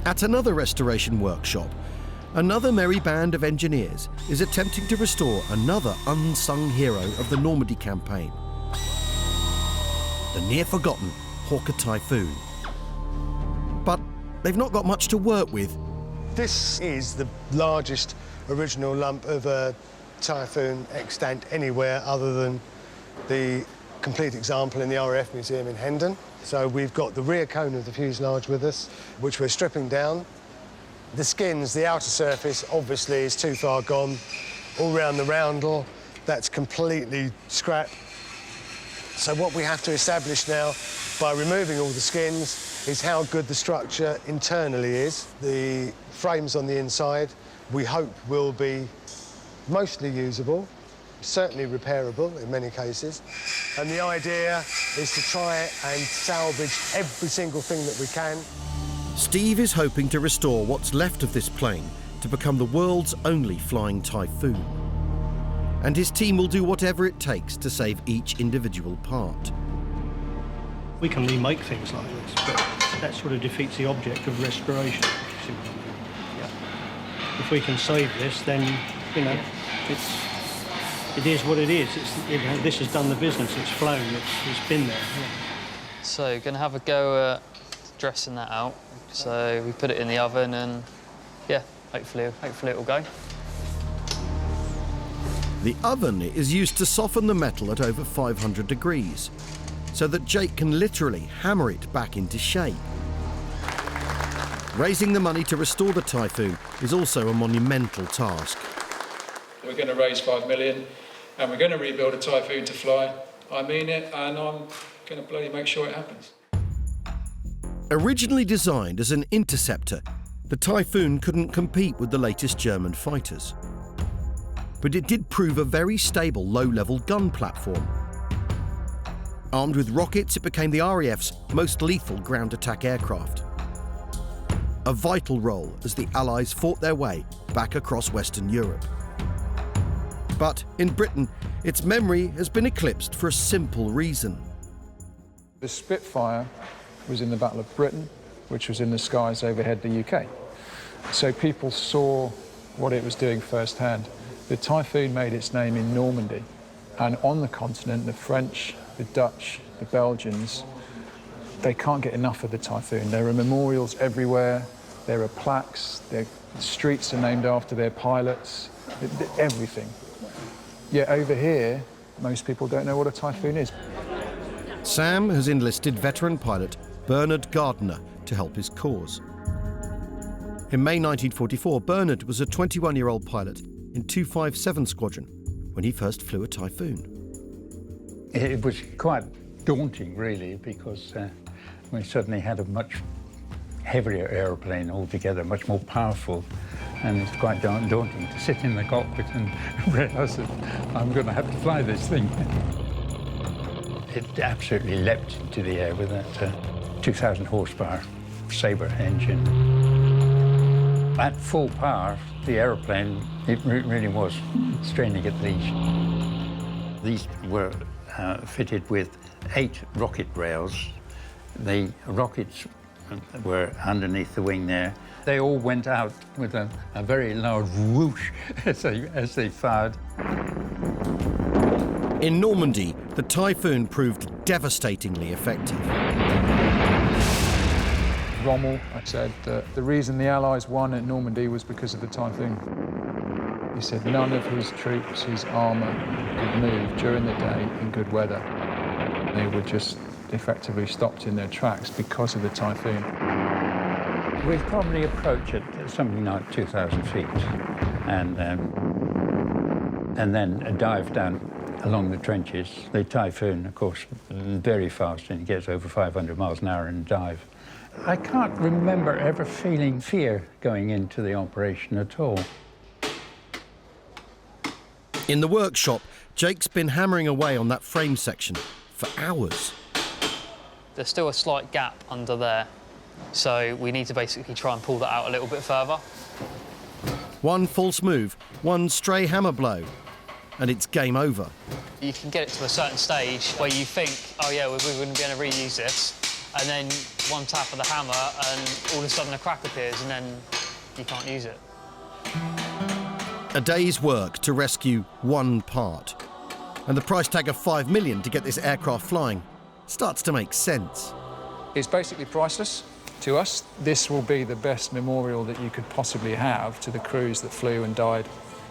At another restoration workshop, another merry band of engineers is attempting to restore another unsung hero of the Normandy campaign, the near-forgotten Hawker Typhoon. But they've not got much to work with. This is the largest original lump of a Typhoon extant anywhere other than the complete example in the RAF Museum in Hendon. So we've got the rear cone of the fuselage with us, which we're stripping down. The skins, the outer surface, obviously is too far gone. All round the roundel, that's completely scrap. So what we have to establish now, by removing all the skins, is how good the structure internally is. The frames on the inside, we hope, will be mostly usable, certainly repairable in many cases. And the idea is to try and salvage every single thing that we can. Steve is hoping to restore what's left of this plane to become the world's only flying Typhoon. And his team will do whatever it takes to save each individual part. We can remake things like this, but that sort of defeats the object of restoration, if you see what I mean. Yeah. If we can save this, then, you know, it is what it is. This has done the business. It's flown. It's been there. Yeah. So, going to have a go at dressing that out. So we put it in the oven, and yeah, hopefully it will go. The oven is used to soften the metal at over 500 degrees, so that Jake can literally hammer it back into shape. Raising the money to restore the Typhoon is also a monumental task. We're going to raise 5 million, and we're going to rebuild a Typhoon to fly. I mean it, and I'm going to bloody make sure it happens. Originally designed as an interceptor, the Typhoon couldn't compete with the latest German fighters. But it did prove a very stable low-level gun platform. Armed with rockets, it became the RAF's most lethal ground attack aircraft. A vital role as the Allies fought their way back across Western Europe. But in Britain, its memory has been eclipsed for a simple reason. The Spitfire was in the Battle of Britain, which was in the skies overhead the UK. So people saw what it was doing firsthand. The Typhoon made its name in Normandy, and on the continent, the French, the Dutch, the Belgians, they can't get enough of the Typhoon. There are memorials everywhere, there are plaques, the streets are named after their pilots, everything. Yet over here, most people don't know what a Typhoon is. Sam has enlisted veteran pilot Bernard Gardner to help his cause. In May 1944, Bernard was a 21-year-old pilot in 257 Squadron when he first flew a Typhoon. It was quite daunting, really, because we suddenly had a much heavier aeroplane altogether, much more powerful, and it's quite daunting to sit in the cockpit and realise that I'm going to have to fly this thing. It absolutely leapt into the air with that 2,000 horsepower Sabre engine. At full power, the aeroplane, it really was straining at least. These were fitted with 8 rocket rails. The rockets were underneath the wing there. They all went out with a very loud whoosh as they fired. In Normandy, the Typhoon proved devastatingly effective. Rommel said that the reason the Allies won at Normandy was because of the Typhoon. He said none of his troops, his armour, could move during the day in good weather. They were just effectively stopped in their tracks because of the Typhoon. We'd probably approach it something like 2,000 feet and then dive down along the trenches. The Typhoon, of course, very fast, and it gets over 500 miles an hour in a dive. I can't remember ever feeling fear going into the operation at all. In the workshop, Jake's been hammering away on that frame section for hours. There's still a slight gap under there, so we need to basically try and pull that out a little bit further. One false move, one stray hammer blow, and it's game over. You can get it to a certain stage where you think, oh yeah, we wouldn't be able to reuse this, and then one tap of the hammer and all of a sudden a crack appears and then you can't use it. A day's work to rescue one part. And the price tag of $5 million to get this aircraft flying starts to make sense. It's basically priceless to us. This will be the best memorial that you could possibly have to the crews that flew and died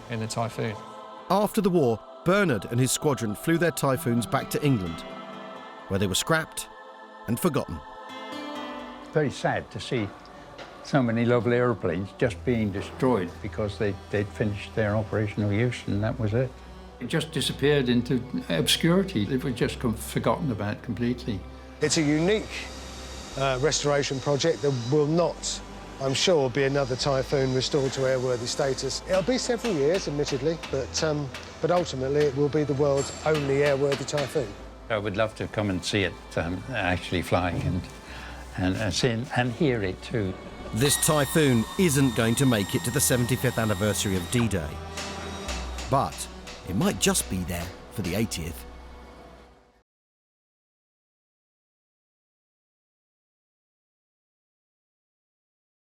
in the Typhoon. After the war, Bernard and his squadron flew their Typhoons back to England, where they were scrapped and forgotten. Very sad to see so many lovely aeroplanes just being destroyed because they'd finished their operational use and that was it. It just disappeared into obscurity. It was just forgotten about completely. It's a unique restoration project. There will not, I'm sure, be another Typhoon restored to airworthy status. It'll be several years, admittedly, but ultimately it will be the world's only airworthy Typhoon. I would love to come and see it actually flying and see and hear it too. This Typhoon isn't going to make it to the 75th anniversary of D-Day. But it might just be there for the 80th.